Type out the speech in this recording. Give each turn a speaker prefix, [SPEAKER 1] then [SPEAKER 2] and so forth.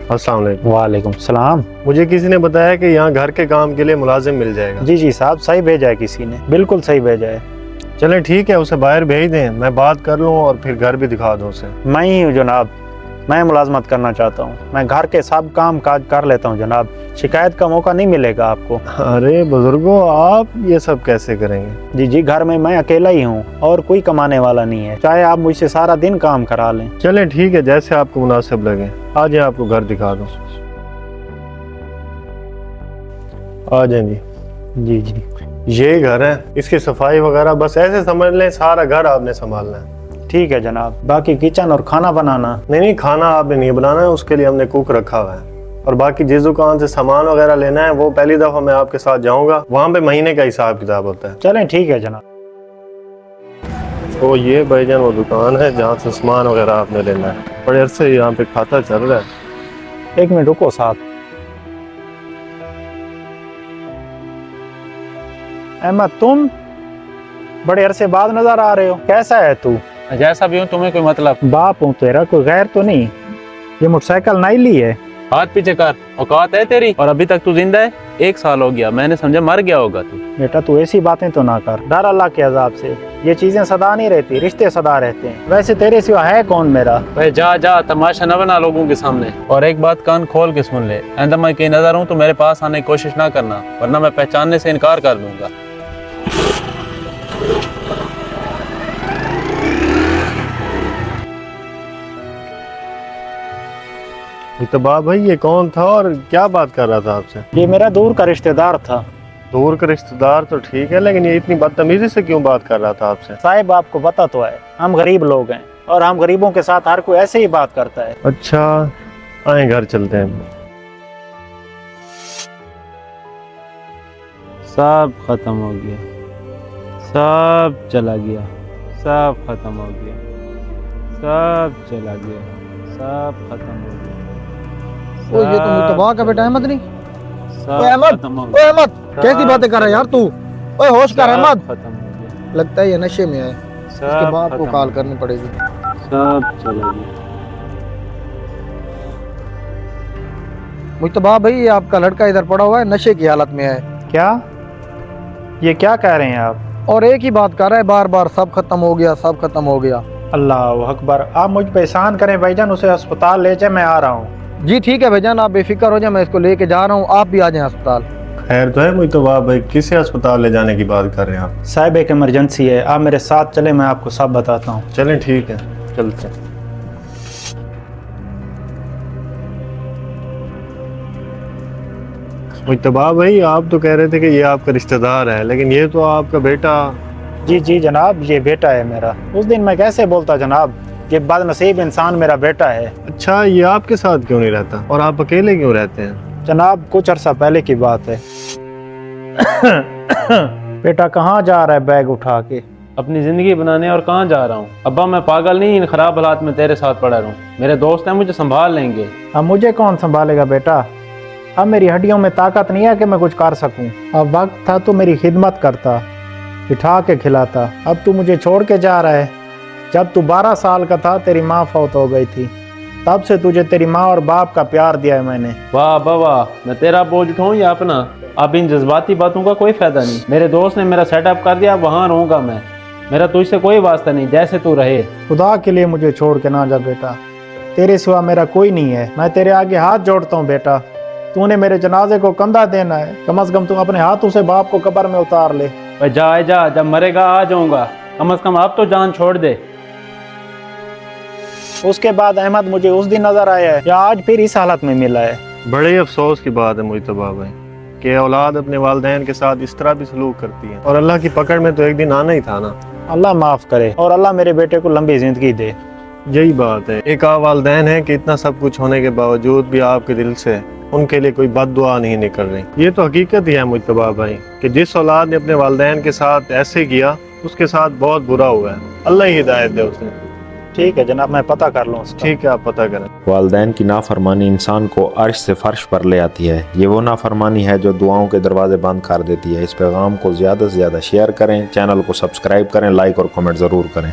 [SPEAKER 1] अस्सलाम वालेकुम।
[SPEAKER 2] वालेकुम सलाम।
[SPEAKER 1] मुझे किसी ने बताया कि यहाँ घर के काम के लिए मुलाजिम मिल जाएगा।
[SPEAKER 2] जी जी साहब, सही भेजा है किसी ने, बिल्कुल सही भेजा है।
[SPEAKER 1] चलें ठीक है, उसे बाहर भेज दें, मैं बात कर लूँ और फिर घर भी दिखा दूँ उसे।
[SPEAKER 2] मैं ही हूँ जनाब, मैं मुलाजमत करना चाहता हूँ। मैं घर के सब काम काज कर लेता हूँ जनाब, शिकायत का मौका नहीं मिलेगा आपको।
[SPEAKER 1] अरे बुजुर्गो, आप ये सब कैसे करेंगे?
[SPEAKER 2] जी जी, घर में मैं अकेला ही हूँ और कोई कमाने वाला नहीं है, चाहे आप मुझसे सारा दिन काम करा लें।
[SPEAKER 1] चलें ठीक है, जैसे आपको मुनासिब लगे। आ जाए, आपको घर दिखा दूँ। आ जाए जी।
[SPEAKER 2] जी जी
[SPEAKER 1] ये घर है, इसकी सफाई वगैरह बस ऐसे समझ लें, सारा घर आपने संभालना है।
[SPEAKER 2] ठीक है जनाब। बाकी किचन और खाना बनाना?
[SPEAKER 1] नहीं, खाना आपने नहीं बनाना है, उसके लिए हमने कुक रखा हुआ है। और बाकी जिस दुकान से सामान वगैरह लेना है वो पहली दफा मैं आपके साथ जाऊंगा, वहाँ पे महीने का हिसाब किताब होता है।
[SPEAKER 2] चलें ठीक है जनाब।
[SPEAKER 1] तो ये भाईजान वो दुकान है जहाँ से सामान वगैरह आपने लेना है। बड़े अरसे यहाँ पे खाता चल रहा है।
[SPEAKER 2] एक मिनट रुको साहब। अहमद, तुम बड़े अरसे बाद नजर आ रहे हो, कैसा है तू?
[SPEAKER 3] जैसा भी हूँ, तुम्हें कोई मतलब?
[SPEAKER 2] बाप हूँ तेरा, कोई गैर तो नहीं? ये मोटरसाइकिल नई ली है?
[SPEAKER 3] हाथ पीछे कर, औकात है तेरी? और अभी तक तू जिंदा है? 1 साल हो गया, मैंने समझा मर गया होगा तू।
[SPEAKER 2] बेटा तू ऐसी बातें तो ना कर, डर अल्लाह के अजाब से। ये चीजें सदा नहीं रहती, रिश्ते सदा रहते हैं। वैसे तेरे सिवा है कौन मेरा?
[SPEAKER 3] भाई जा जा, तमाशा न बना लोगों के सामने। और एक बात कान खोल के सुन ले, आइंदा मैं कहीं नजर हूँ तो मेरे पास आने की कोशिश ना करना, वरना मैं पहचानने से इनकार कर दूंगा।
[SPEAKER 1] इतबा भाई, ये कौन था और क्या बात कर रहा था आपसे?
[SPEAKER 2] ये मेरा दूर का रिश्तेदार था।
[SPEAKER 1] दूर का रिश्तेदार तो ठीक है, लेकिन ये इतनी बदतमीजी से क्यों बात कर रहा था आपसे?
[SPEAKER 2] साहिब आपको पता तो है, हम गरीब लोग हैं और हम गरीबों के साथ हर कोई ऐसे ही बात करता है।
[SPEAKER 1] अच्छा, आए घर चलते हैं।
[SPEAKER 3] सब खत्म हो गया, सब चला गया, सब खत्म हो गया, सब चला गया, सब खत्म हो गया।
[SPEAKER 4] ओ ये तो मुतबा का बेटा अहमद नहीं? ओए अहमद, ओए अहमद, कैसी बातें कर रहा है यार तू? ओए होश कर अहमद।
[SPEAKER 3] खत्म हो गया,
[SPEAKER 4] लगता है ये नशे में है, इसके बाप को कॉल करनी पड़ेगी।
[SPEAKER 3] सब चला गया।
[SPEAKER 4] मुतबा भाई, ये आपका लड़का इधर पड़ा हुआ है, नशे की हालत में है।
[SPEAKER 2] क्या? ये क्या कह रहे हैं आप?
[SPEAKER 4] और एक ही बात कर रहा है बार बार, सब खत्म हो गया, सब खत्म हो गया।
[SPEAKER 2] अल्लाह अकबर। आप मुझ पे एहसान करें भाईजान, उसे अस्पताल ले जाए, मैं आ रहा हूँ।
[SPEAKER 4] जी ठीक है भाईजान, आप बेफिक्र हो जाए, मैं इसको लेके जा रहा हूँ, आप भी आ जाएं अस्पताल।
[SPEAKER 1] खैर तो है मुतबा भाई, किसे अस्पताल ले जाने की बात कर रहे हैं आप?
[SPEAKER 2] साहब एक इमरजेंसी है, आप मेरे साथ चले, मैं आपको सब बताता हूँ।
[SPEAKER 1] चलें ठीक है, चलते हैं। मुतबा भाई, आप तो कह रहे थे कि ये आपका रिश्तेदार है, लेकिन ये तो आपका बेटा।
[SPEAKER 2] जी जी जनाब, ये बेटा है मेरा। उस दिन मैं कैसे बोलता जनाब, ये बदनसीब इंसान मेरा बेटा है।
[SPEAKER 1] अच्छा, ये आपके साथ क्यों नहीं रहता और आप अकेले क्यों रहते हैं?
[SPEAKER 2] जनाब कुछ अरसा पहले की बात है। बेटा कहाँ जा रहा है बैग उठा के?
[SPEAKER 3] अपनी जिंदगी बनाने। और कहाँ जा रहा हूँ अब्बा, मैं पागल नहीं इन खराब हालात में तेरे साथ पड़ा रहूँ। मेरे दोस्त हैं, मुझे संभाल लेंगे।
[SPEAKER 2] अब मुझे कौन संभालेगा बेटा? अब मेरी हड्डियों में ताकत नहीं है कि मैं कुछ कर सकूं। अब वक्त था तो मेरी खिदमत करता, बिठा के खिलाता। अब तू मुझे छोड़ के जा रहा है। जब तू 12 साल का था तेरी माँ फौत हो गई थी, तब से तुझे तेरी माँ और बाप का प्यार दिया है मैंने।
[SPEAKER 3] वाह बाबा, मैं तेरा बोझ उठाऊं या अपना? अब इन जज्बाती बातों का कोई फायदा नहीं। मेरे दोस्त ने मेरा सेटअप कर दिया, वहाँ रहूंगा मैं। मेरा तुझसे कोई वास्ता नहीं, जैसे तू रहे।
[SPEAKER 2] खुदा के लिए मुझे छोड़ के ना जा बेटा, तेरे सिवा मेरा कोई नहीं है। मैं तेरे आगे हाथ जोड़ता हूँ बेटा, तूने मेरे जनाजे को कंधा देना है, कम से कम तू अपने हाथों से बाप को कब्र में उतार ले।
[SPEAKER 3] भाई जा जा, जब मरेगा आ जाऊंगा, कम से कम अब तो जान छोड़ दे।
[SPEAKER 2] उसके बाद अहमद मुझे उस दिन नजर आया है या आज फिर इस हालत में मिला है।
[SPEAKER 1] बड़े अफसोस की बात है मुतबा भाई कि औलाद अपने वालिदैन के साथ इस तरह भी सलूक करती है, और अल्लाह की पकड़ में तो एक दिन आना ही था ना।
[SPEAKER 2] अल्लाह माफ करे और अल्लाह मेरे बेटे को लंबी जिंदगी दे।
[SPEAKER 1] यही बात है, एक वालिदैन है कि इतना सब कुछ होने के बावजूद भी आपके दिल से उनके लिए कोई बद दुआ नहीं निकल रही। ये तो हकीकत ही है मुतबा भाई कि जिस औलाद ने अपने वालिदैन के साथ ऐसे किया, उसके साथ बहुत बुरा हुआ है। अल्लाह ही हिदायत दे उसे।
[SPEAKER 2] ठीक है जनाब, मैं पता कर लूँ।
[SPEAKER 1] ठीक है, आप पता करें।
[SPEAKER 5] वालिदैन की नाफरमानी इंसान को अर्श से फर्श पर ले आती है। ये वो नाफरमानी है जो दुआओं के दरवाजे बंद कर देती है। इस पैगाम को ज़्यादा से ज़्यादा शेयर करें, चैनल को सब्सक्राइब करें, लाइक और कमेंट ज़रूर करें।